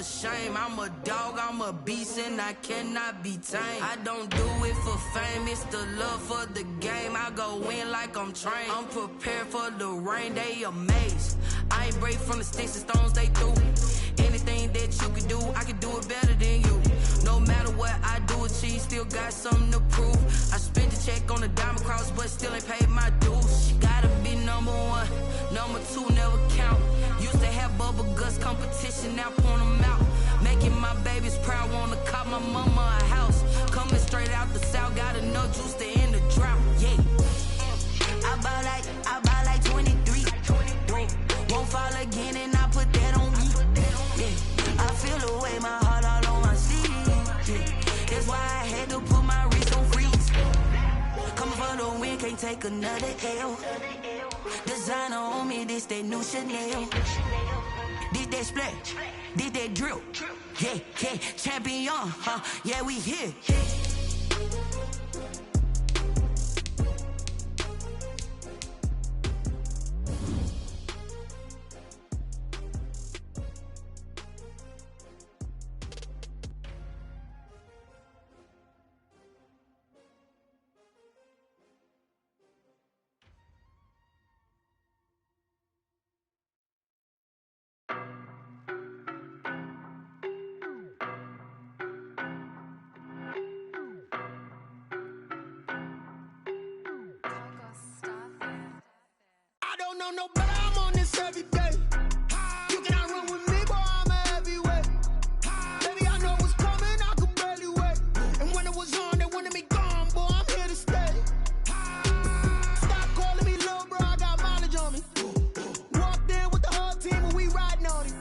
a shame. I'm a dog, I'm a beast, and I cannot be tamed. I don't do it for fame, it's the love for the game. I go in like I'm trained. I'm prepared for the rain, they amazed. I ain't break from the sticks and stones they threw. Anything that you can do, I can do it better than you. No matter what I do achieve, still got something to prove. I spent the check on the diamond cross, but still ain't paid my dues. Gotta be number one, number two never count. Used to have bubble guts competition, now point them out. Making my babies proud, wanna cop my mama a house. Coming straight out the south, got enough juice to end the drought. Yeah, I buy like 23. Won't fall again, and I put that on me. Yeah, I feel the way, my heart all on my sleeve. Yeah, that's why I had to put my wrist on freeze. Coming for the win, can't take another L. Designer on me, this that new Chanel. This that splash, this that drill. Yeah, yeah, champion, yeah, we here. No, but I'm on this every day. You cannot run with me, boy, I'm a heavyweight. Baby, I know what's coming, I could barely wait. And when it was on, they wanted me gone, boy, I'm here to stay. Stop calling me little bro, I got mileage on me. Walked in with the whole team and we riding on him.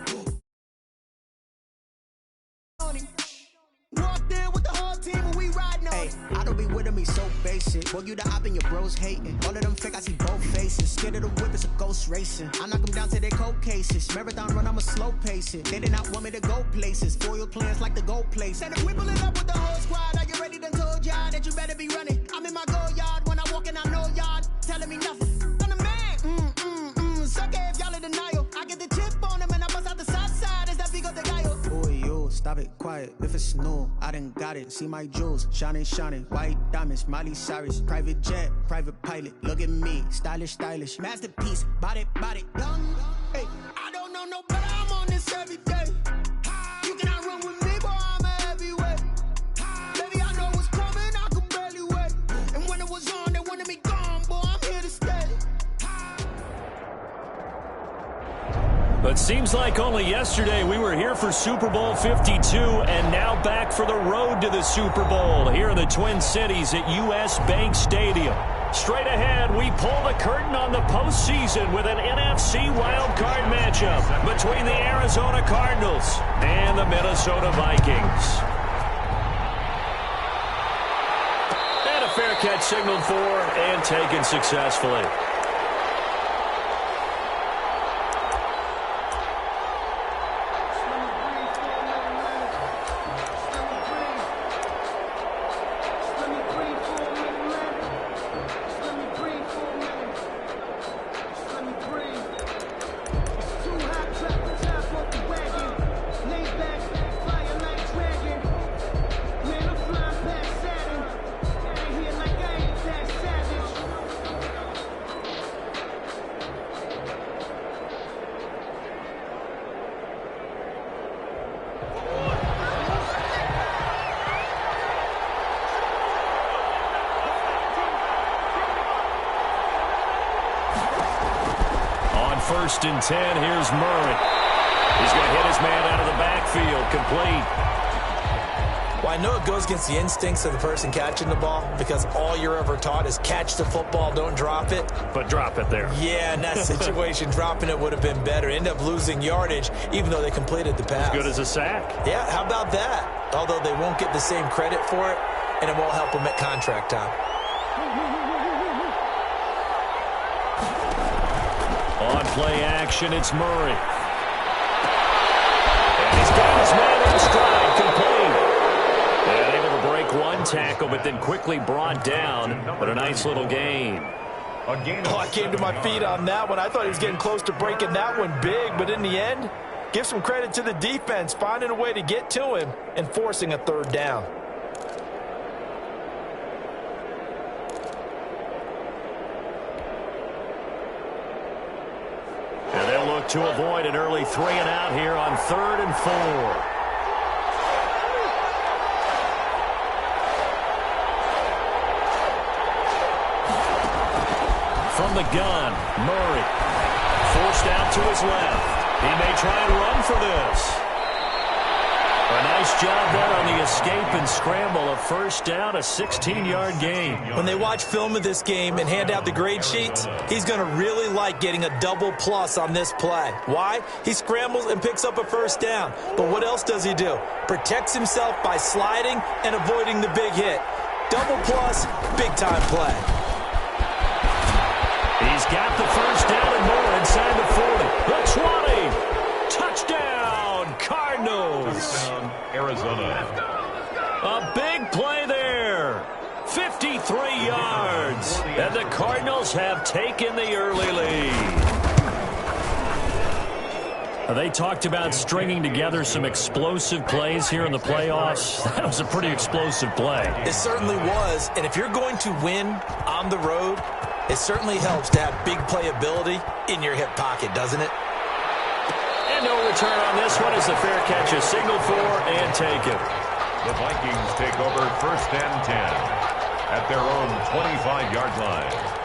Walked in with the whole team and we riding on him. I don't be with me so basic. Boy, you the op and your bros hating. All of them fake, I see both faces. Scared of the whip, it's a ghost racing. I knock them down to their cold cases. Marathon run, I'm a slow pacing. They did not want me to go places. Foil plans like the gold place. And if we pulling up with the whole squad, are you ready? Done told y'all that you better be running. I'm in my go yard. When I walk in, I know y'all telling me nothing. I'm the man. Suck it if y'all in denial. I get the chip on them and I bust out the south side. Is that Vigo de Gallo? Boy, yo, stop it, quiet. If it's new, I done got it. See my jewels, shining, shining. White diamonds, Miley Cyrus. Private jet, private pilot. Look at me, stylish, stylish. Masterpiece, body, young. Hey, I don't know no better. I'm on this every day. You cannot run with me, boy, I'm a heavyweight. Baby, I know what's coming, I could barely wait. And when it was on, they wanted me gone, boy, I'm here to stay. But seems like only yesterday we were here for Super Bowl 52 and now back for the road to the Super Bowl here in the Twin Cities at US Bank Stadium. Straight ahead, we pull the curtain on the postseason with an NFC wildcard matchup between the Arizona Cardinals and the Minnesota Vikings. And a fair catch signaled for and taken successfully. First and 10, here's Murray. He's going to hit his man out of the backfield, complete. Well, I know it goes against the instincts of the person catching the ball because all you're ever taught is catch the football, don't drop it. But drop it there. Yeah, in that situation, dropping it would have been better. End up losing yardage, even though they completed the pass. As good as a sack. Yeah, how about that? Although they won't get the same credit for it, and it won't help them at contract time. On play action, it's Murray. And he's got his man in stride, complete. And able to break one tackle, but then quickly brought down. But a nice little gain. Oh, I came to my feet on that one. I thought he was getting close to breaking that one big, but in the end, Give some credit to the defense, finding a way to get to him and forcing a third down. And they'll look to avoid an early 3-and-out here on 3rd and 4. From the gun, Murray. Forced out to his left. He may try and run for this. A nice job there on the escape and scramble. A first down, a 16-yard gain. When they watch film of this game and hand out the grade sheets, he's going to really like getting a double plus on this play. Why? He scrambles and picks up a first down. But what else does he do? Protects himself by sliding and avoiding the big hit. Double plus, big-time play. He's got the first down and more inside the 40. The 20. Touchdown, Cardinals. Arizona. A big play there. 53 yards. And the Cardinals have taken the early lead. They talked about stringing together some explosive plays here in the playoffs. That was a pretty explosive play. It certainly was. And if you're going to win on the road, it certainly helps to have big playability in your hip pocket, doesn't it? And no return on this one as the fair catch is signaled for and taken. The Vikings take over 1st and 10 at their own 25-yard line.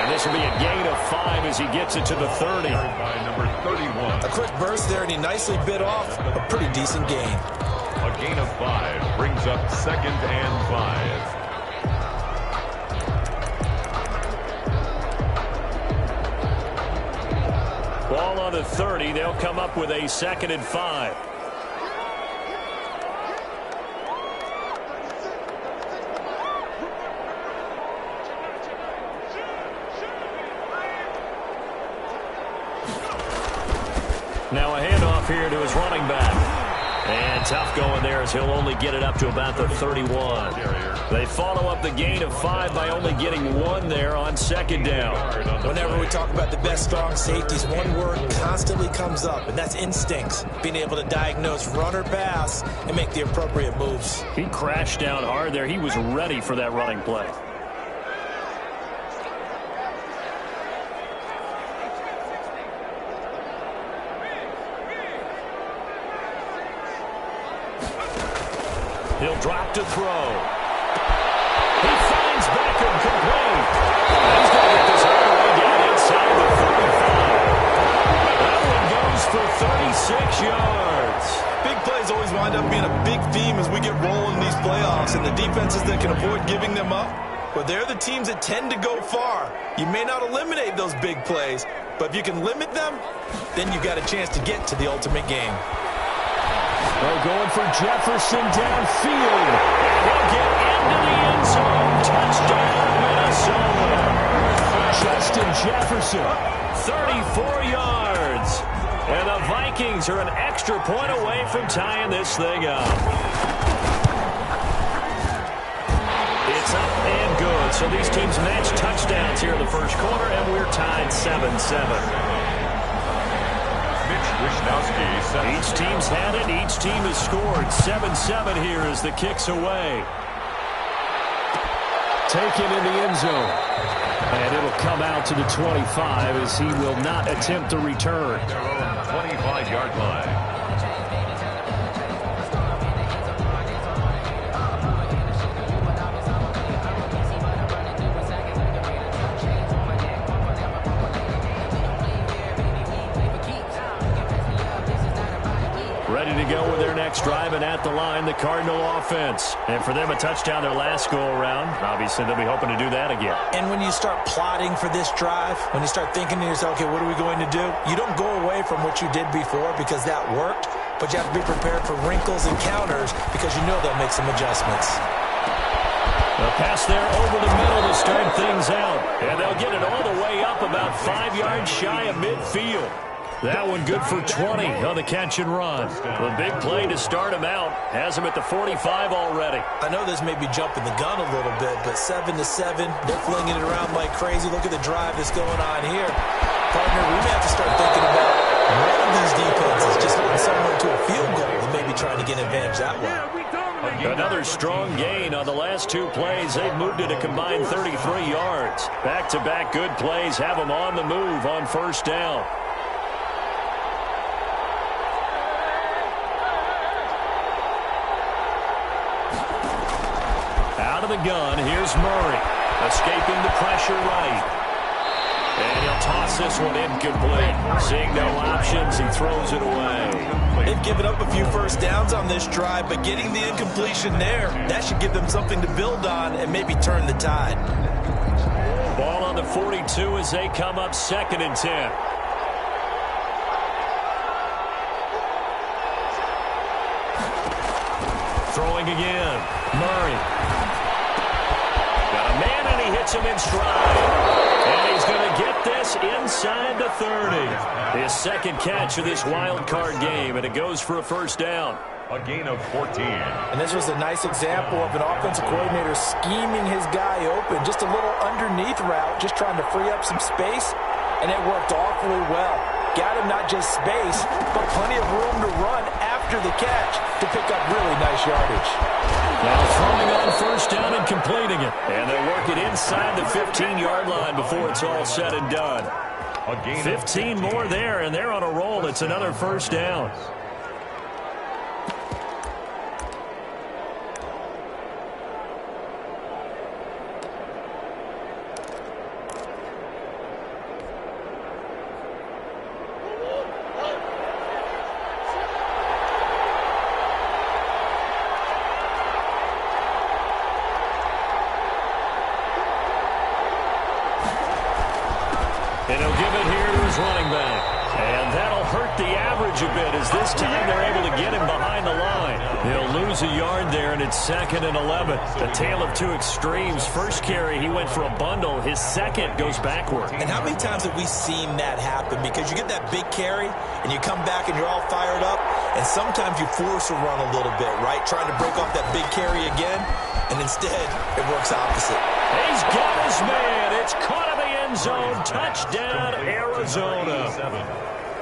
This will be a gain of 5 as he gets it to the 30. By number 31. A quick burst there, and he nicely bit off a pretty decent gain. A gain of 5 brings up 2nd and 5. Ball on the 30. They'll come up with a 2nd and 5. Now a handoff here to his running back. And tough going there as he'll only get it up to about the 31. They follow up the gain of 5 by only getting 1 there on 2nd down. Whenever we talk about the best strong safeties, one word constantly comes up, and that's instincts. Being able to diagnose run or pass and make the appropriate moves. He crashed down hard there. He was ready for that running play. He'll drop to throw. He finds Beckham complete. He's going to get this all the way down inside the 35. That one goes for 36 yards. Big plays always wind up being a big theme as we get rolling in these playoffs, and the defenses that can avoid giving them up, well, they're the teams that tend to go far. You may not eliminate those big plays, but if you can limit them, then you've got a chance to get to the ultimate game. They're going for Jefferson downfield. He'll get into the end zone. Touchdown, Minnesota. Justin Jefferson, 34 yards. And the Vikings are an extra point away from tying this thing up. It's up and good. So these teams match touchdowns here in the first quarter, and we're tied 7-7. Each team's had it. Each team has scored. 7-7 here as the kick's away. Taken in the end zone. And it'll come out to the 25 as he will not attempt to return. 25-yard line. Ready to go with their next drive, and at the line, the Cardinal offense. And for them, a touchdown their last go-around. Obviously, they'll be hoping to do that again. And when you start plotting for this drive, when you start thinking to yourself, okay, what are we going to do? You don't go away from what you did before because that worked, but you have to be prepared for wrinkles and counters because you know they'll make some adjustments. The pass there over the middle to start things out. And they'll get it all the way up about 5 yards shy of midfield. That one good for 20 on the catch and run. The big play to start him out has him at the 45 already. I know this may be jumping the gun a little bit, but 7-7, they're flinging it around like crazy. Look at the drive that's going on here. Partner, we may have to start thinking about one of these defenses just holding someone to a field goal and maybe trying to get advantage that way. Another strong gain on the last 2 plays. They've moved it a combined 33 yards. Back-to-back good plays have them on the move on first down. Out of the gun, here's Murray. Escaping the pressure right. And he'll toss this one incomplete. Seeing no options, he throws it away. They've given up a few first downs on this drive, but getting the incompletion there, that should give them something to build on and maybe turn the tide. Ball on the 42 as they come up 2nd and 10. Throwing again. Murray. Got a man, and he hits him in stride. And he's going to get this inside the 30. His second catch of this wild card game, and it goes for a first down. A gain of 14. And this was a nice example of an offensive coordinator scheming his guy open. Just a little underneath route, just trying to free up some space, and it worked awfully well. Got him not just space, but plenty of room to run after the catch to pick up really nice yardage. Now throwing on first down and completing it. And they'll work it inside the 15-yard line before it's all said and done. 15 more there, and they're on a roll. It's another first down. And he'll give it here to his running back. And that'll hurt the average a bit as this time they're able to get him behind the line. He'll lose a yard there, and it's 2nd and 11. A tale of two extremes. First carry, he went for a bundle. His second goes backward. And how many times have we seen that happen? Because you get that big carry, and you come back and you're all fired up, and sometimes you force a run a little bit, right? Trying to break off that big carry again, and instead it works opposite. He's got his man. It's caught in the end zone. Touchdown, Arizona.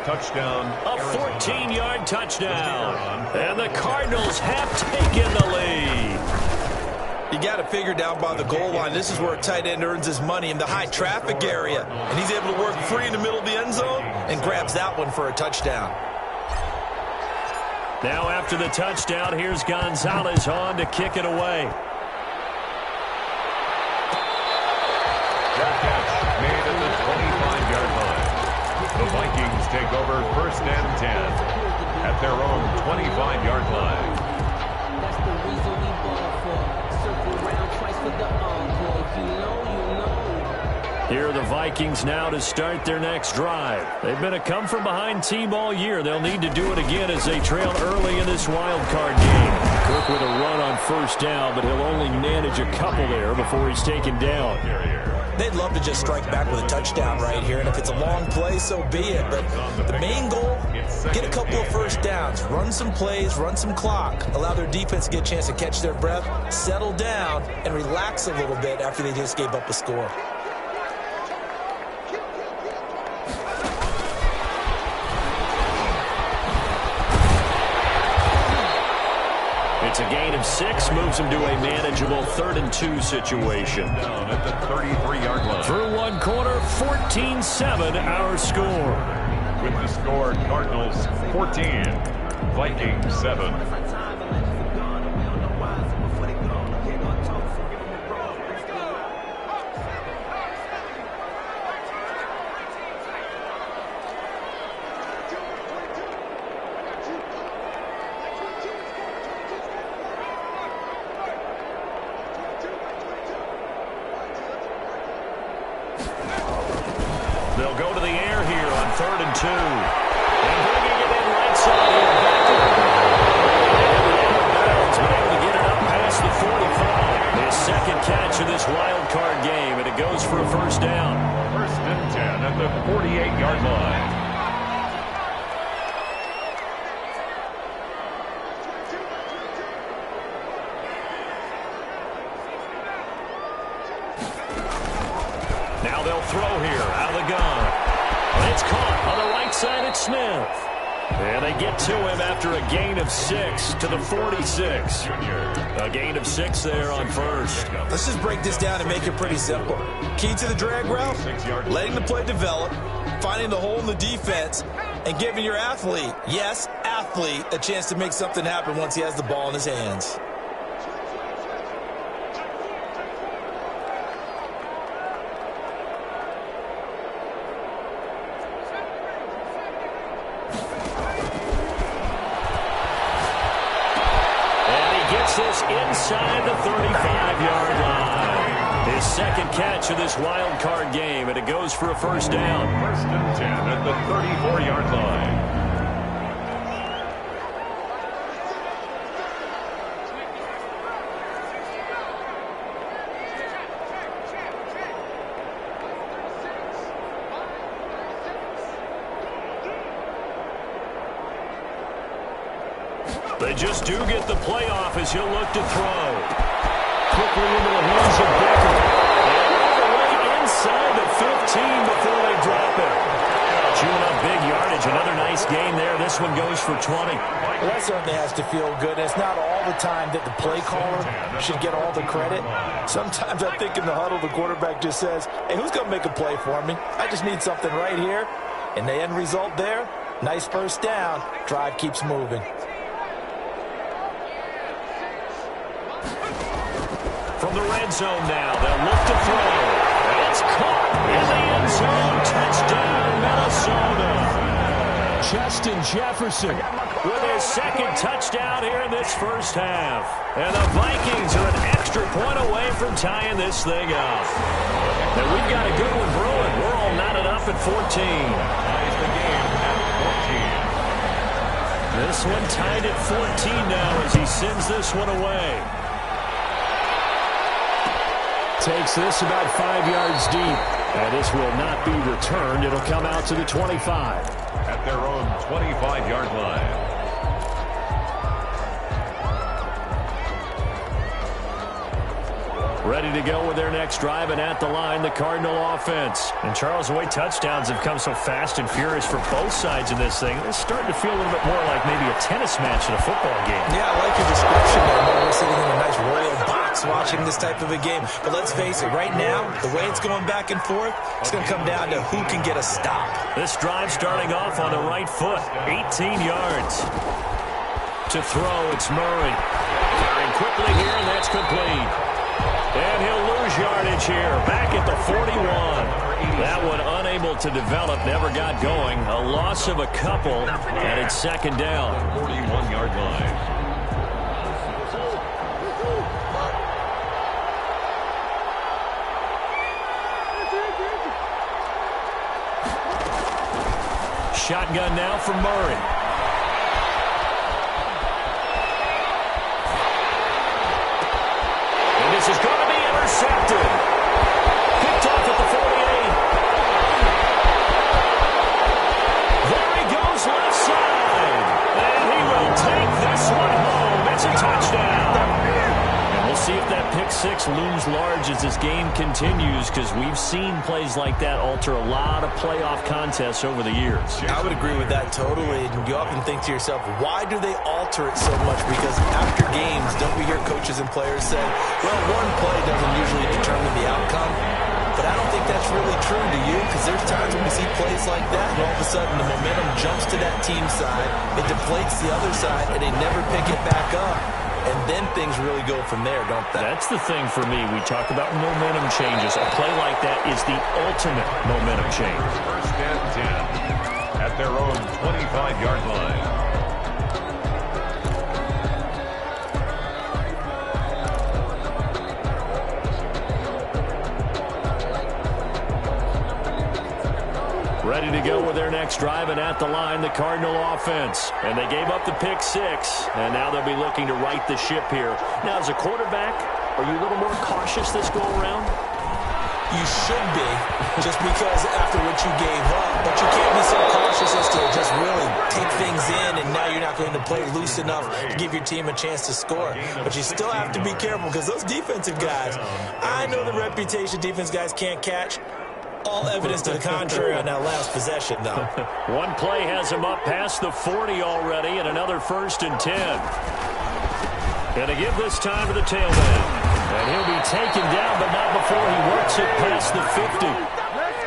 Touchdown. A 14-yard touchdown. And the Cardinals have taken the lead. You got to figure down by the goal line. This is where a tight end earns his money in the high traffic area. And he's able to work free in the middle of the end zone and grabs that one for a touchdown. Now after the touchdown, here's Gonzalez on to kick it away. That catch made at the 25-yard line. The Vikings take over 1st and 10 at their own 25-yard line. That's the reason we ball for. Circle around twice for the encore. You know. Here are the Vikings now to start their next drive. They've been a come-from-behind team all year. They'll need to do it again as they trail early in this wild card game. Cook with a run on first down, but he'll only manage a couple there before he's taken down. They'd love to just strike back with a touchdown right here, and if it's a long play, so be it. But the main goal, get a couple of first downs, run some plays, run some clock, allow their defense to get a chance to catch their breath, settle down, and relax a little bit after they just gave up a score. It's a gain of 6, moves him to a manageable 3rd and 2 situation. Down at the 33-yard line. Through one quarter, 14-7 our score. With the score, Cardinals 14, Vikings 7. They'll go to the air here on 3rd and 2. And bringing it in right side here. Back to Bell's been able to get it up past the 45. His second catch of this wild card game, and it goes for a first down. 1st and 10 at the 48-yard line. Now they'll throw here out of the gun. It's caught on the right side at Smith. And they get to him after a gain of 6 to the 46. A gain of 6 there on first. Let's just break this down and make it pretty simple. Key to the drag route, letting the play develop, finding the hole in the defense, and giving your athlete, yes, athlete, a chance to make something happen once he has the ball in his hands. This inside the 35-yard line. His second catch of this wild card game, and it goes for a first down. 1st and 10 at the 34-yard line. They just do get the play off as he'll look to throw. Quickly into the hands of Baker. And all the way inside the 15 before they drop it. Chewing up big yardage. Another nice gain there. This one goes for 20. Well, that certainly has to feel good. It's not all the time that the play caller should get all the credit. Sometimes I think in the huddle, the quarterback just says, hey, who's going to make a play for me? I just need something right here. And the end result there, nice first down. Drive keeps moving. From the red zone now, they'll look to throw. It's caught in the end zone. Touchdown, Minnesota. Justin Jefferson with his second touchdown here in this first half. And the Vikings are an extra point away from tying this thing up. And we've got a good one brewing. We're all knotted up at 14. Ties the game at 14. This one tied at 14 now as he sends this one away. Takes this about 5 yards deep. And this will not be returned. It'll come out to the 25. At their own 25-yard line. Ready to go with their next drive, and at the line, the Cardinal offense. And Charles, the way touchdowns have come so fast and furious for both sides in this thing, it's starting to feel a little bit more like maybe a tennis match in a football game. Yeah, I like your description there. We're sitting in a nice royal box watching this type of a game. But let's face it, right now, the way it's going back and forth, it's going to come down to who can get a stop. This drive starting off on the right foot, 18 yards. To throw, it's Murray. Carrying quickly here, and that's complete. And he'll lose yardage here, back at the 41. That one unable to develop, never got going. A loss of a couple, and it's second down. 41-yard line. Shotgun now for Murray. And this is going to be intercepted. Picked off at the 48. There he goes left side. And he will take this one home. It's a touchdown. And we'll see if that pick six looms large as this game continues, because we've seen plays like that alter a lot of playoff contests over the years. I would agree with that totally. And you often think to yourself, why do they alter it so much? Because after games, don't we hear coaches and players say, well, one play doesn't usually determine the outcome. But I don't think that's really true, do you? Because there's times when we see plays like that, and all of a sudden the momentum jumps to that team side, it deflates the other side, and they never pick it back up. And then things really go from there, don't they? That's the thing for me. We talk about momentum changes. A play like that is the ultimate momentum change. 1st and 10 at their own 25-yard line. Ready to go with their next drive, and at the line, the Cardinal offense. And they gave up the pick 6, and now they'll be looking to right the ship here. Now, as a quarterback, are you a little more cautious this go-around? You should be, just because after what you gave up, but you can't be so cautious as to just really take things in, and now you're not going to play loose enough to give your team a chance to score. But you still have to be careful, because those defensive guys, I know the reputation defense guys can't catch. All evidence to the contrary on that last possession, though. One play has him up past the 40 already, and another 1st and 10. And to give this time to the tailback. And he'll be taken down, but not before he works it past the 50.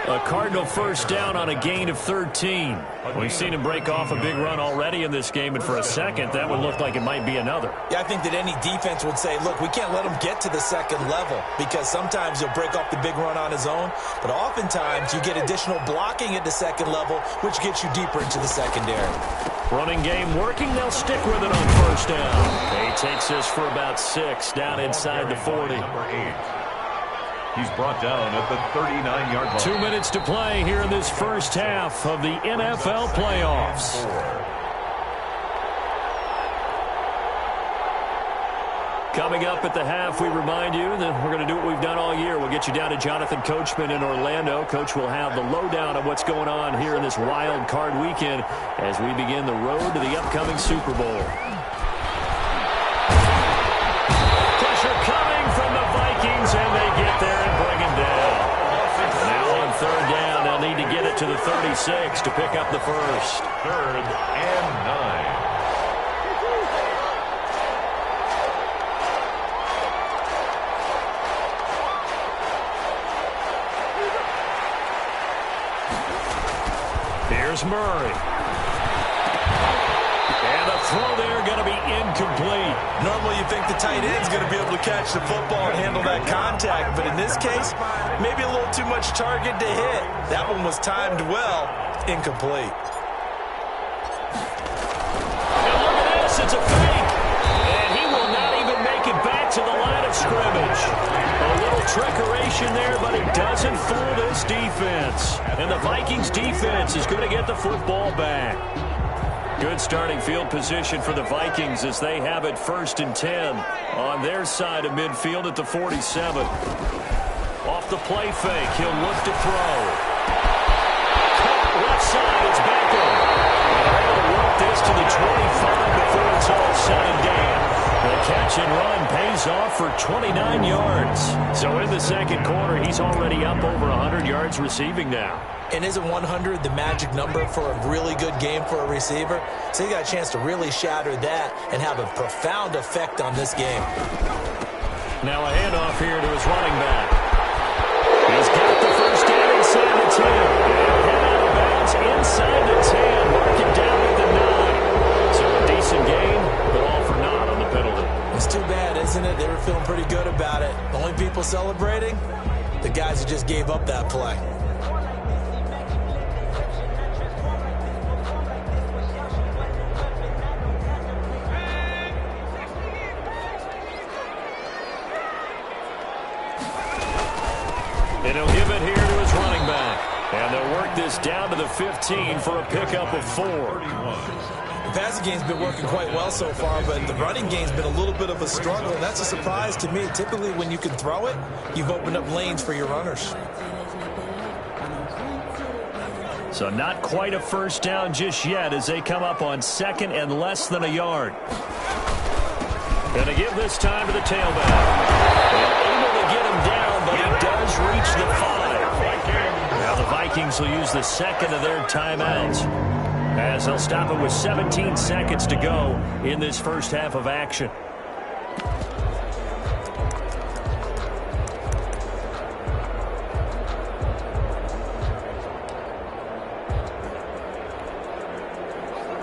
A Cardinal 1st down on a gain of 13. We've seen him break off a big run already in this game, and for a second, that would look like it might be another. Yeah, I think that any defense would say, look, we can't let him get to the second level, because sometimes he'll break off the big run on his own, but oftentimes you get additional blocking at the second level, which gets you deeper into the secondary. Running game working. They'll stick with it on 1st down. He takes this for about 6 down inside the 40. He's brought down at the 39-yard line. 2 minutes to play here in this first half of the NFL playoffs. Coming up at the half, we remind you that we're going to do what we've done all year. We'll get you down to Jonathan Coachman in Orlando. Coach will have the lowdown of what's going on here in this wild card weekend as we begin the road to the upcoming Super Bowl. Pressure coming from the Vikings, and they get there and bring him down. Now on 3rd down, they'll need to get it to the 36 to pick up the 1st. 3rd and 9. Here's Murray. And the throw there going to be incomplete. Normally you think the tight end's going to be able to catch the football and handle that contact, but in this case, maybe a little too much target to hit. That one was timed well. Incomplete. And look at this. It's a fake. And he will not even make it back to the line of scrimmage. A little trickeration there, but it doesn't fool this defense. And the Vikings defense is going to get the football back. Good starting field position for the Vikings as they have it 1st and 10 on their side of midfield at the 47. Off the play fake, he'll look to throw. Caught left side, it's Beckham. And they're able to work this to the 25 before it's all said and done. The catch and run pays off for 29 yards. So in the second quarter, he's already up over 100 yards receiving now. And isn't 100 the magic number for a really good game for a receiver? So he got a chance to really shatter that and have a profound effect on this game. Now a handoff here to his running back. He's got the 1st down inside the 10. And head out of bounds inside the 10. Mark it down at the 9. So a decent game, but all for naught on the penalty. It's too bad, isn't it? They were feeling pretty good about it. The only people celebrating, the guys who just gave up that play. And he'll give it here to his running back. And they'll work this down to the 15 for a pickup of 4. The passing game's been working quite well so far, but the running game's been a little bit of a struggle, and that's a surprise to me. Typically, when you can throw it, you've opened up lanes for your runners. So not quite a 1st down just yet as they come up on 2nd and less than a yard. Going to give this time to the tailback. Able to get him down, but he does reach the 5. Now the Vikings will use the 2nd of their timeouts as they'll stop it with 17 seconds to go in this first half of action.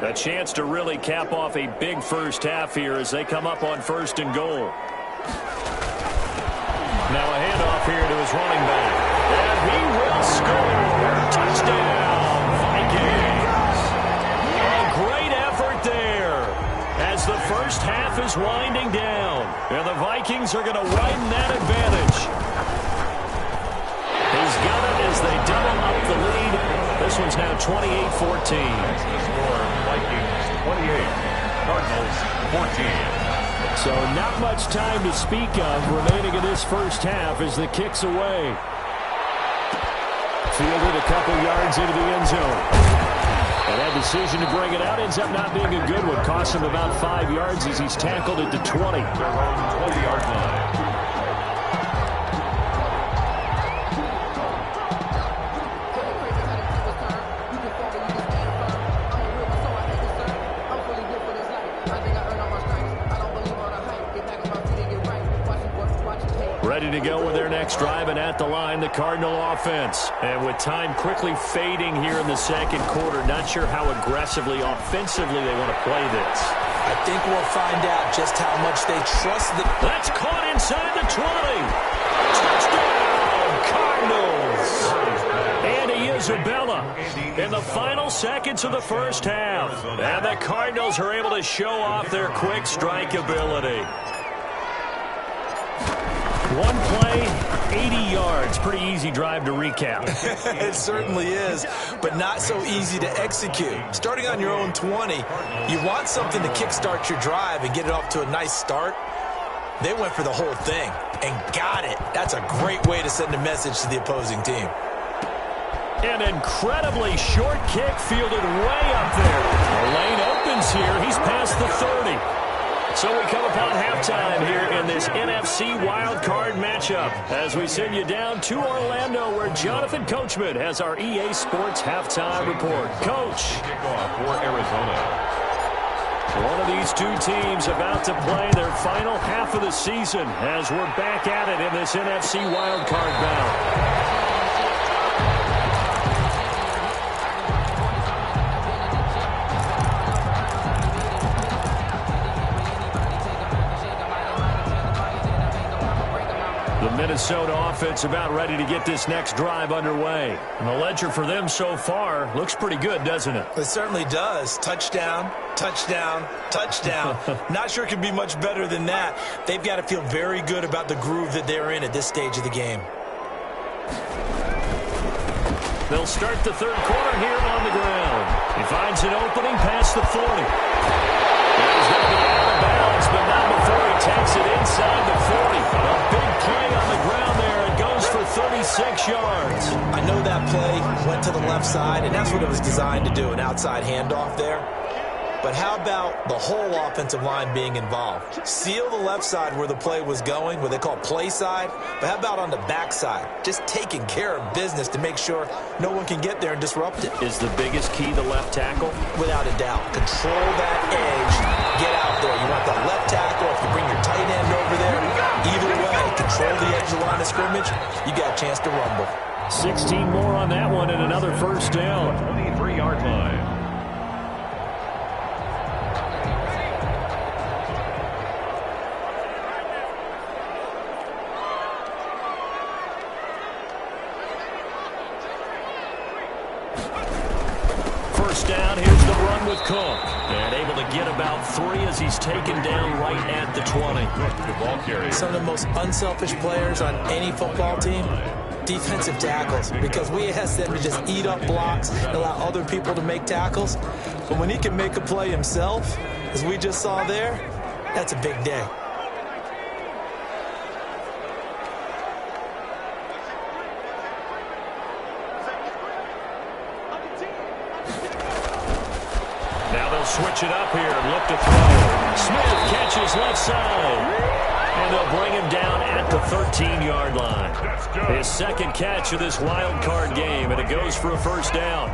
A chance to really cap off a big first half here as they come up on 1st and goal. Now a handoff here to his running back. And he will score. Touchdown, Vikings. A great effort there as the first half is winding down. And the Vikings are going to widen that advantage. He's got it as they double up the lead. This one's 28-14. That's the score. Vikings 28, Cardinals 14. So not much time to speak of remaining in this first half as the kick's away. Fielded a couple yards into the end zone. And that decision to bring it out ends up not being a good one. Costs him about 5 yards as he's tackled at the 20. Their own 20-yard line. Ready to go with their next drive, and at the line, the Cardinal offense. And with time quickly fading here in the second quarter, not sure how aggressively, offensively they want to play this. I think we'll find out just how much they trust the... That's caught inside the 20. Touchdown, Cardinals. Andy Isabella in the final seconds of the first half. And the Cardinals are able to show off their quick strike ability. One play, 80 yards. Pretty easy drive to recap. It certainly is, but not so easy to execute. Starting on your own 20, you want something to kickstart your drive and get it off to a nice start. They went for the whole thing and got it. That's a great way to send a message to the opposing team. An incredibly short kick fielded way up there. The lane opens here. He's past the 30. So we come upon halftime here in this NFC wildcard matchup as we send you down to Orlando where Jonathan Coachman has our EA Sports halftime report. Coach. Kickoff for Arizona. One of these two teams about to play their final half of the season as we're back at it in this NFC wildcard bout. Minnesota offense about ready to get this next drive underway. And the ledger for them so far looks pretty good, doesn't it? It certainly does. Touchdown, touchdown, touchdown. Not sure it could be much better than that. They've got to feel very good about the groove that they're in at this stage of the game. They'll start the third quarter here on the ground. He finds an opening past the 40. He's going to be out of bounds, but not before he takes it inside the 40. A big play on the ground there. It goes for 36 yards. I know that play went to the left side, and that's what it was designed to do, an outside handoff there. But how about the whole offensive line being involved? Seal the left side where the play was going, what they call play side. But how about on the back side? Just taking care of business to make sure no one can get there and disrupt it. Is the biggest key the left tackle? Without a doubt. Control that edge. Get out there. You want that left tackle. If you bring your tight end over there, either way, control the edge of the line of scrimmage, you got a chance to rumble. 16 more on that one and another first down. 23-yard line. Down, here's the run with Cook. And able to get about 3 as he's taken down right at the 20. Good ball carry. Some of the most unselfish players on any football team, defensive tackles, because we ask them to just eat up blocks and allow other people to make tackles. But when he can make a play himself, as we just saw there, that's a big day. Switch it up here and look to throw. Smith catches left side. And they'll bring him down at the 13-yard line. His second catch of this wild card game, and it goes for a first down.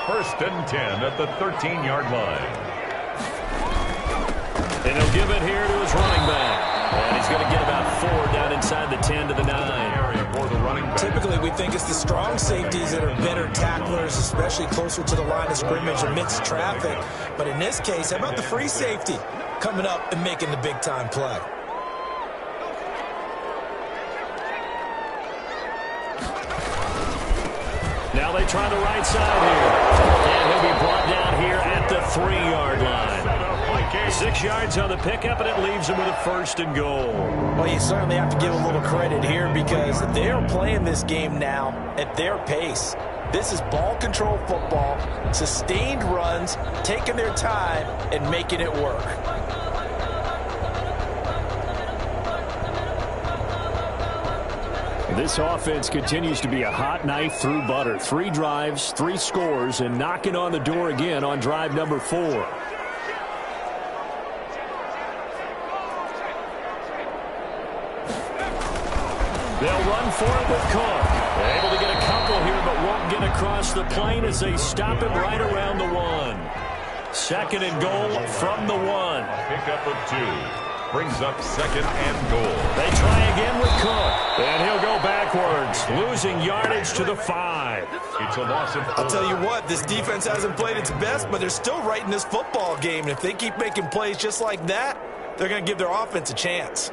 1st and 10 at the 13-yard line. And he'll give it here to his running back. And he's going to get about 4 down inside the 10 to the 9. For the running back. Typically, we think it's the strong safeties that are better tacklers, especially closer to the line of scrimmage amidst traffic. But in this case, how about the free safety coming up and making the big-time play? Now they try the right side here. And he'll be brought down here at the 3-yard line. 6 yards on the pickup, and it leaves him with a 1st and goal. Well, you certainly have to give a little credit here because they're playing this game now at their pace. This is ball control football, sustained runs, taking their time, and making it work. This offense continues to be a hot knife through butter. 3 drives, 3 scores, and knocking on the door again on drive number 4. They'll run for it with Cook. They're able to get a couple here, but won't get across the plane as they stop him right around the 1. 2nd and goal from the 1. Pickup of 2. Brings up 2nd and goal. They try again with Cook. And he'll go backwards, losing yardage to the 5. It's a loss of 4. I'll tell you what, this defense hasn't played its best, but they're still right in this football game. And if they keep making plays just like that, they're going to give their offense a chance.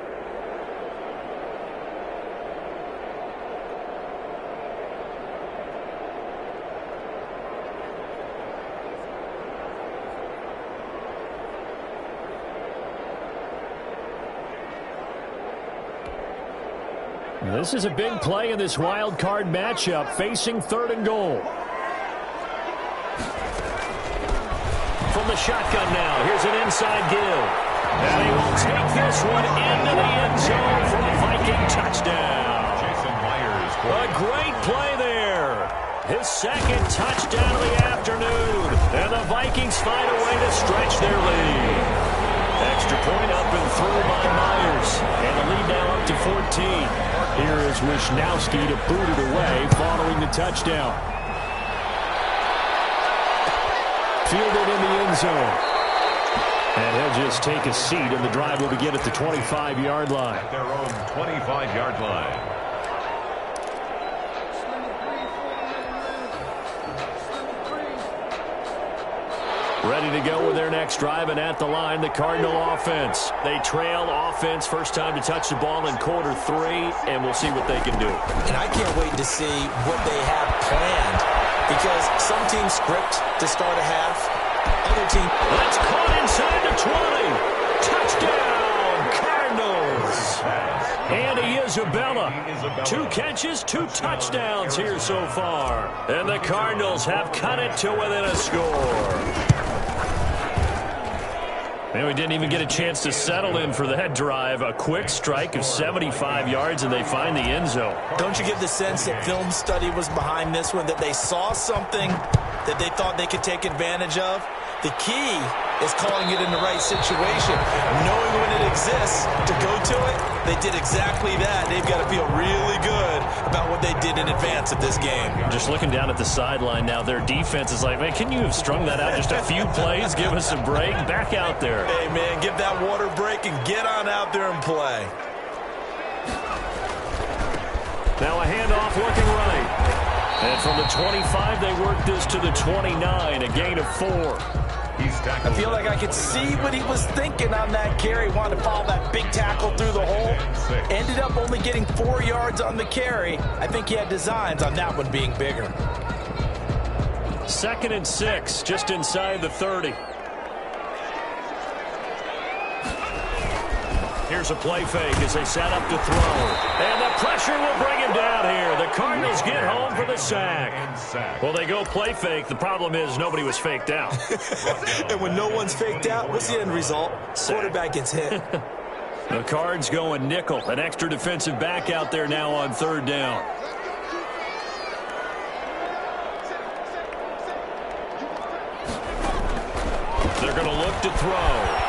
This is a big play in this wild card matchup, facing 3rd and goal. From the shotgun now, here's an inside give. And he will take this one into the end zone for a Viking touchdown. Jason Myers. A great play there. His 2nd touchdown of the afternoon. And the Vikings find a way to stretch their lead. Extra point up and through by Myers. And the lead now up to 14. Here is Wisnowski to boot it away following the touchdown. Fielded in the end zone. And he'll just take a seat, and the drive will begin at the 25-yard line. At their own 25-yard line. Ready to go with their next drive, and at the line, the Cardinal offense. They trail offense, first time to touch the ball in quarter 3, and we'll see what they can do. And I can't wait to see what they have planned, because some teams script to start a half, other teams... That's caught inside the 20. Touchdown, Cardinals. Andy Isabella. 2 catches, 2 touchdowns here so far. And the Cardinals have cut it to within a score. And we didn't even get a chance to settle in for that drive. A quick strike of 75 yards, and they find the end zone. Don't you get the sense that film study was behind this one, that they saw something that they thought they could take advantage of? The key is calling it in the right situation. Knowing when it exists to go to it, they did exactly that. They've got to feel really good about what they did in advance of this game. Just looking down at the sideline now, their defense is like, man, can you have strung that out just a few plays? Give us a break. Back out there. Hey, man, give that water break and get on out there and play. Now a handoff looking right. And from the 25, they work this to the 29, a gain of 4. I feel like I could see what he was thinking on that carry. Wanted to follow that big tackle through the hole. Ended up only getting 4 yards on the carry. I think he had designs on that one being bigger. 2nd and 6, just inside the 30. Here's a play fake as they set up to throw. And the pressure will bring him down here. The Cardinals get home for the sack. Well, they go play fake. The problem is nobody was faked out. And when no one's faked out, what's the end result? Quarterback gets hit. The Cards going nickel. An extra defensive back out there now on 3rd down. They're going to look to throw.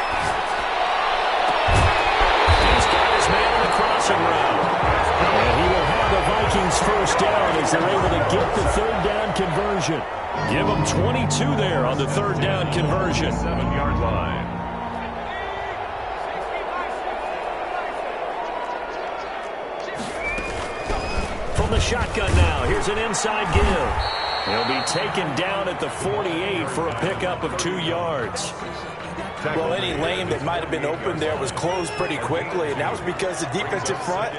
And he will have the Vikings first down as they're able to get the 3rd down conversion. Give them 22 there on the 3rd down conversion. 7-yard line. From the shotgun now, here's an inside give. He'll be taken down at the 48 for a pickup of 2 yards. Well, any lane that might have been open there was closed pretty quickly, and that was because the defensive front,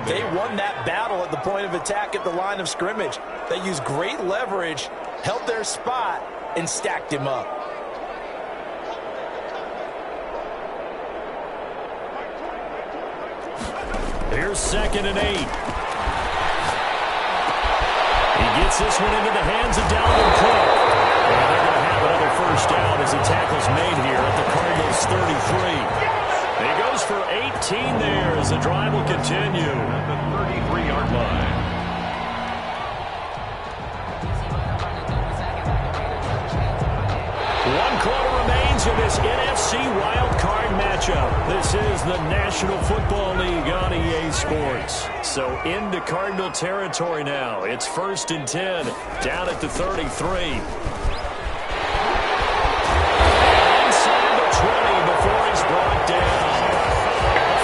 they won that battle at the point of attack at the line of scrimmage. They used great leverage, held their spot, and stacked him up. Here's 2nd and 8. He gets Gets this one into the hands of Dalvin Cook. And they're going to have another first down as the tackle's made here at the Cardinals' 33. He goes for 18 there as the drive will continue. At the 33-yard line. One quarter remains in this NFC wildcard matchup. This is the National Football League on EA Sports. So into Cardinal territory now. It's 1st and 10 down at the 33. Inside the 20 before he's brought down.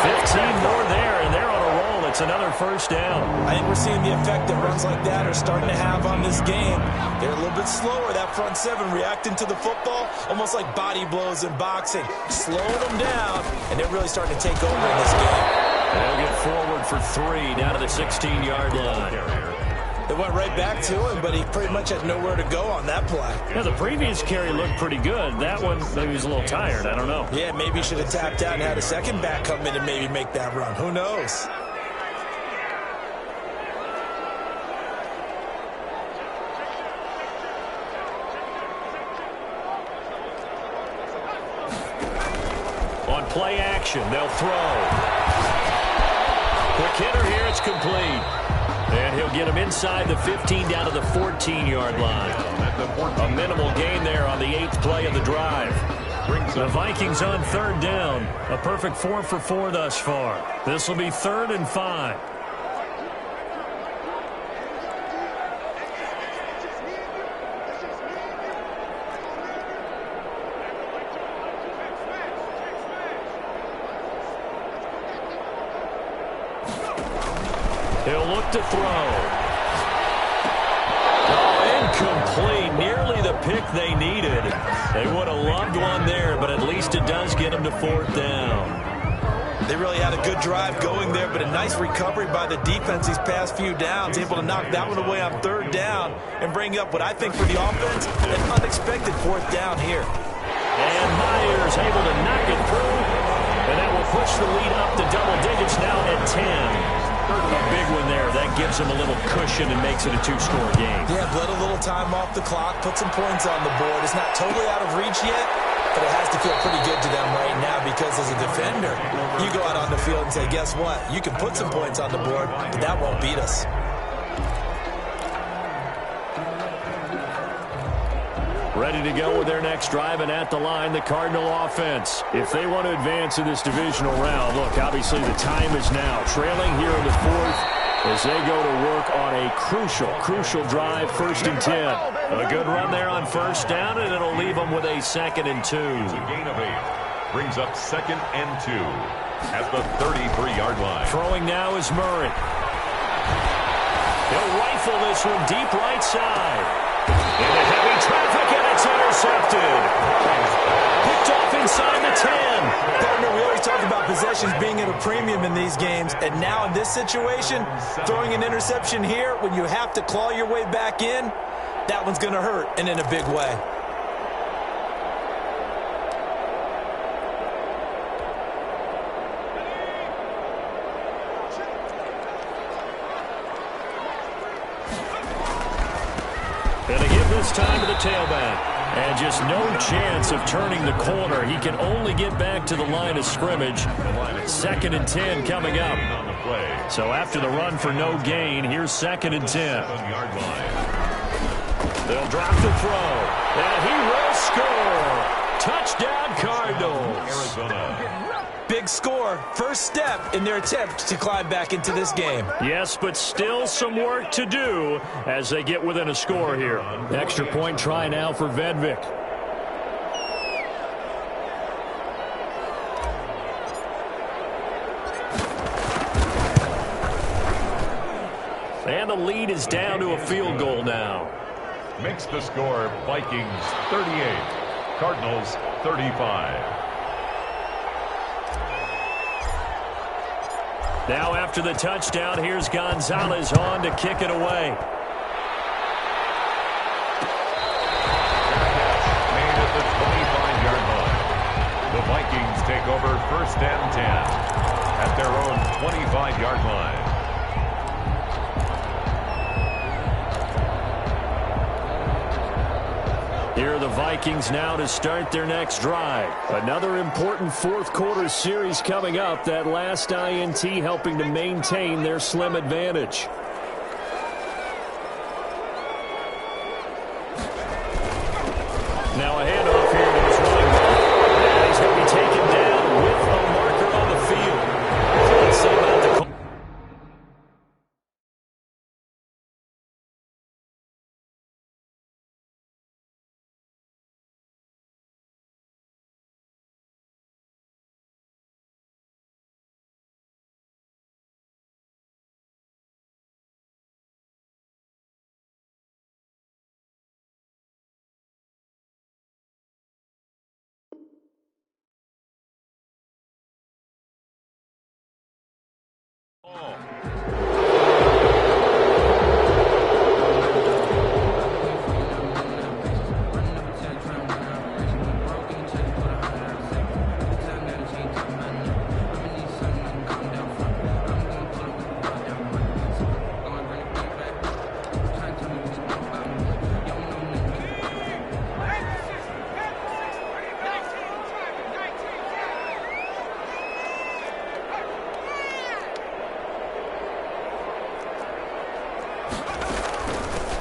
15 more there, and they're on a roll. It's another first down. I think we're seeing the effect that runs like that are starting to have on this game. They're a little bit slower, that front seven, reacting to the football, almost like body blows in boxing, slowing them down, and they're really starting to take over in this game. They'll get forward for 3 down to the 16-yard line. They went right back to him, but he pretty much had nowhere to go on that play. Yeah, the previous carry looked pretty good. That one, maybe he was a little tired. I don't know. Yeah, maybe he should have tapped out and had a second back come in and maybe make that run. Who knows? On play action, they'll throw. Quick hitter here, it's complete. And he'll get him inside the 15 down to the 14-yard line. A minimal gain there on the 8th play of the drive. The Vikings on 3rd down. A perfect 4 for 4 thus far. This will be 3rd and 5. He'll look to throw. Oh, incomplete. Nearly the pick they needed. They would have loved one there, but at least it does get them to 4th down. They really had a good drive going there, but a nice recovery by the defense these past few downs, able to knock that one away on 3rd down and bring up what I think for the offense, an unexpected 4th down here. And Myers able to knock it through, and that will push the lead up to double digits now at 10. A big one there. That gives them a little cushion and makes it a 2-score game. Yeah, let a little time off the clock, put some points on the board. It's not totally out of reach yet, but it has to feel pretty good to them right now because as a defender, you go out on the field and say, guess what? You can put some points on the board, but that won't beat us. Ready to go with their next drive, and at the line, the Cardinal offense. If they want to advance in this divisional round, look, obviously the time is now. Trailing here in the 4th as they go to work on a crucial drive, 1st and 10. A good run there on 1st down, and it'll leave them with a 2nd and 2. It's a gain of 8. Brings up 2nd and 2 at the 33-yard line. Throwing now is Murray. He'll rifle this one deep right side. Into heavy traffic, and it's intercepted. Picked off inside the 10. Partner, we always talk about possessions being at a premium in these games, and now in this situation, throwing an interception here when you have to claw your way back in, that one's going to hurt, and in a big way. Time to the tailback, and just no chance of turning the corner. He can only get back to the line of scrimmage. 2nd and 10 coming up. So after the run for no gain, here's 2nd and 10. They'll drop the throw, and he will score. Touchdown Cardinals. Arizona. Big score, first step in their attempt to climb back into this game. Yes, but still some work to do as they get within a score here. Extra point try now for Vedvik. And the lead is down to a field goal now. Makes the score Vikings 38, Cardinals 35. Now after the touchdown, here's Gonzalez on to kick it away. Made at the 25-yard line. The Vikings take over 1st and 10 at their own 25-yard line. Here are the Vikings now to start their next drive. Another important fourth quarter series coming up. That last INT helping to maintain their slim advantage. Now a handoff here to his running back. And he's going to be taken down with a marker on the field. So let's see about the call.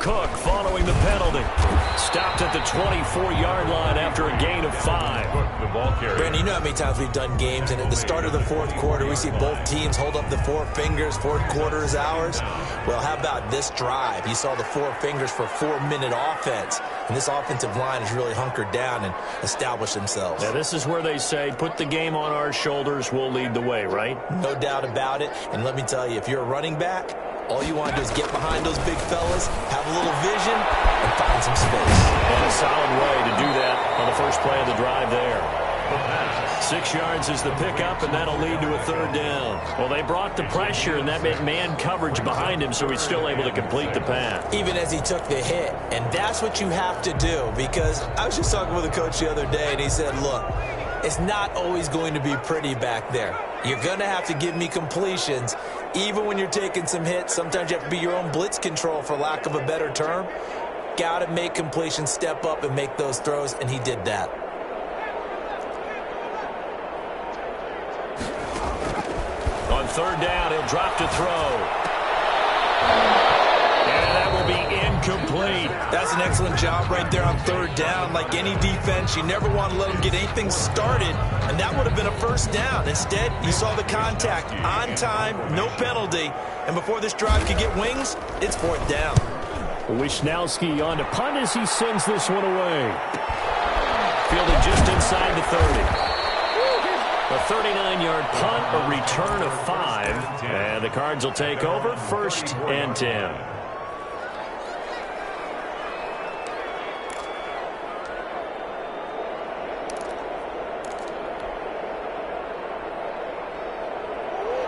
Cook following the penalty. Stopped at the 24-yard line after a gain of 5. Cook, the ball carrier. Brandon, you know how many times we've done games, and at the start of the fourth quarter, we see both teams hold up the four fingers, fourth quarter is ours. Well, how about this drive? You saw the four fingers for 4-minute offense, and this offensive line has really hunkered down and established themselves. Yeah, this is where they say, put the game on our shoulders, we'll lead the way, right? No doubt about it, and let me tell you, if you're a running back, all you want to do is get behind those big fellas, have a little vision, and find some space. And a solid way to do that on the first play of the drive there. 6 yards is the pickup, and that'll lead to a third down. Well, they brought the pressure, and that meant man coverage behind him, so he's still able to complete the pass. Even as he took the hit, and that's what you have to do, because I was just talking with a coach the other day, and he said, look, it's not always going to be pretty back there. You're going to have to give me completions. Even when you're taking some hits, sometimes you have to be your own blitz control, for lack of a better term. Got to make completions, step up, and make those throws, and he did that. On third down, he'll drop to throw. And that will be incomplete. That's an excellent job right there on third down. Like any defense, you never want to let them get anything started, and that would have been a first down. Instead, you saw the contact on time, no penalty, and before this drive could get wings, it's fourth down. Wisnowski on to punt as he sends this one away. Fielded just inside the 30. A 39-yard punt, a return of 5, and the Cards will take over, 1st and 10.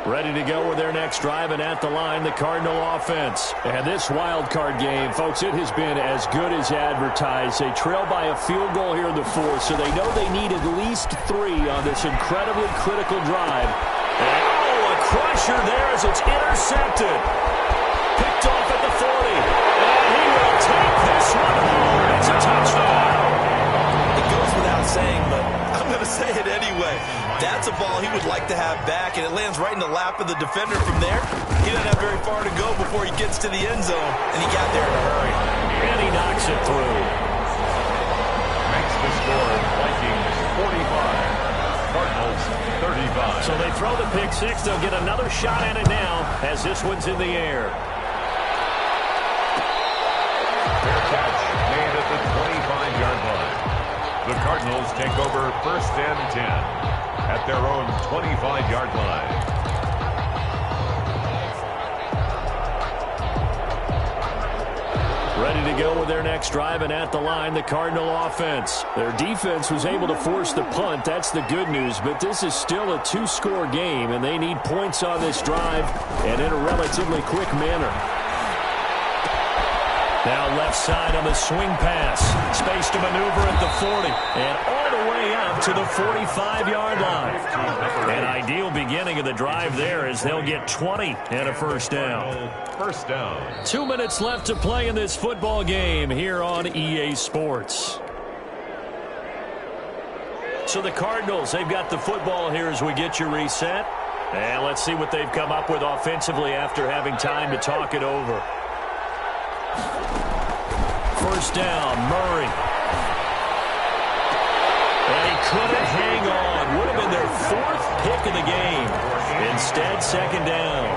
Ready to go with their next drive, and at the line, the Cardinal offense. And this wild card game, folks, it has been as good as advertised. They trail by a field goal here in the fourth, so they know they need at least 3 on this incredibly critical drive. And, a crusher there as it's intercepted. Picked off at the 40. And he will take this one home. It's a touchdown. It goes without saying, but I'm going to say it anyway. That's a ball he would like to have back, and it lands right in the lap of the defender from there. He doesn't have very far to go before he gets to the end zone, and he got there in a hurry. And he knocks it through. Makes the score Vikings 45, Cardinals 35. So they throw the pick six. They'll get another shot at it now as this one's in the air. Fair catch made at the 25-yard line. The Cardinals take over 1st and 10 at their own 25-yard line. Ready to go with their next drive, and at the line, the Cardinal offense. Their defense was able to force the punt. That's the good news, but this is still a 2-score game, and they need points on this drive and in a relatively quick manner. Now left side on the swing pass. Space to maneuver at the 40. And all the way up to the 45-yard line. An ideal beginning of the drive there as they'll get 20 and a first down. First down. 2 minutes left to play in this football game here on EA Sports. So the Cardinals, they've got the football here as we get you reset. And let's see what they've come up with offensively after having time to talk it over. First down, Murray. And he couldn't hang on. Would have been their 4th pick of the game. Instead, second down.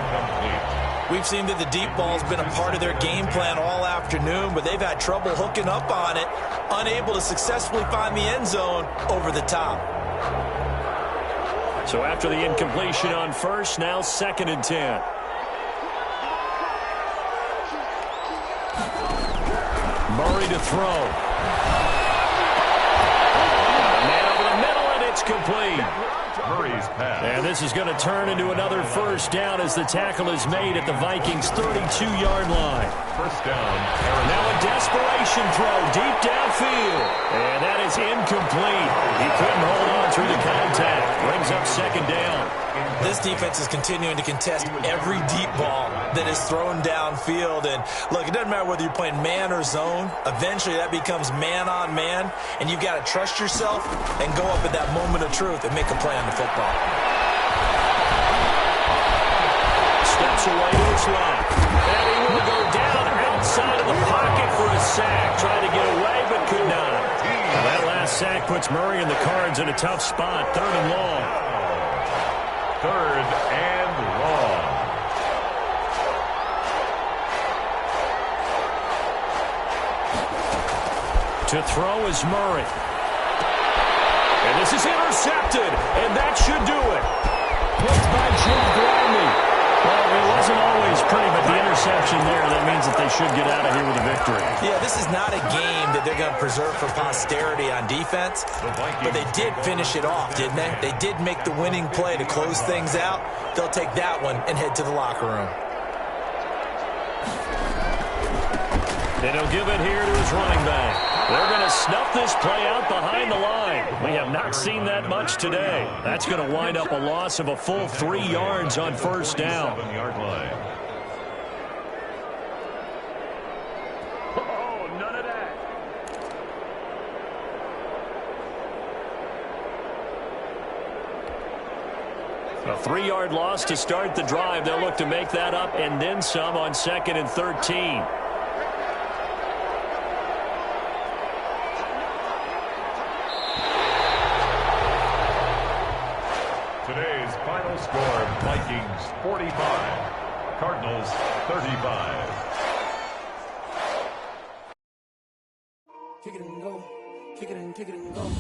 We've seen that the deep ball's been a part of their game plan all afternoon, but they've had trouble hooking up on it, unable to successfully find the end zone over the top. So after the incompletion on first, now 2nd and 10. Murray to throw. Man over the middle, and it's complete. Murray's pass. And this is going to turn into another first down as the tackle is made at the Vikings' 32-yard line. First down. Now a desperation throw deep downfield. And that is incomplete. He couldn't hold on through the contact. Brings up second down. This defense is continuing to contest every deep ball that is thrown downfield. And look, it doesn't matter whether you're playing man or zone. Eventually that becomes man on man. And you've got to trust yourself and go up at that moment of truth and make a play on the football. Steps away to his left. And he will go down outside of the pocket for a sack. Tried to get away, but could not. That last sack puts Murray and the Cards in a tough spot. 3rd and long. 3rd and long. To throw is Murray. And this is intercepted, and that should do it. Picked by Jim Gladney. Well, it wasn't always pretty, but the interception there, that means that they should get out of here with a victory. Yeah, this is not a game that they're going to preserve for posterity on defense, but they did finish it off, didn't they? They did make the winning play to close things out. They'll take that one and head to the locker room. And he'll give it here to his running back. They're going to snuff this play out behind the line. We have not seen that much today. That's going to wind up a loss of a full 3 yards on first down. 7-yard line. Oh, none of that. A 3-yard loss to start the drive. They'll look to make that up and then some on 2nd and 13. Today's final score, Vikings 45, Cardinals 35. Kick it and go. Kick it and go.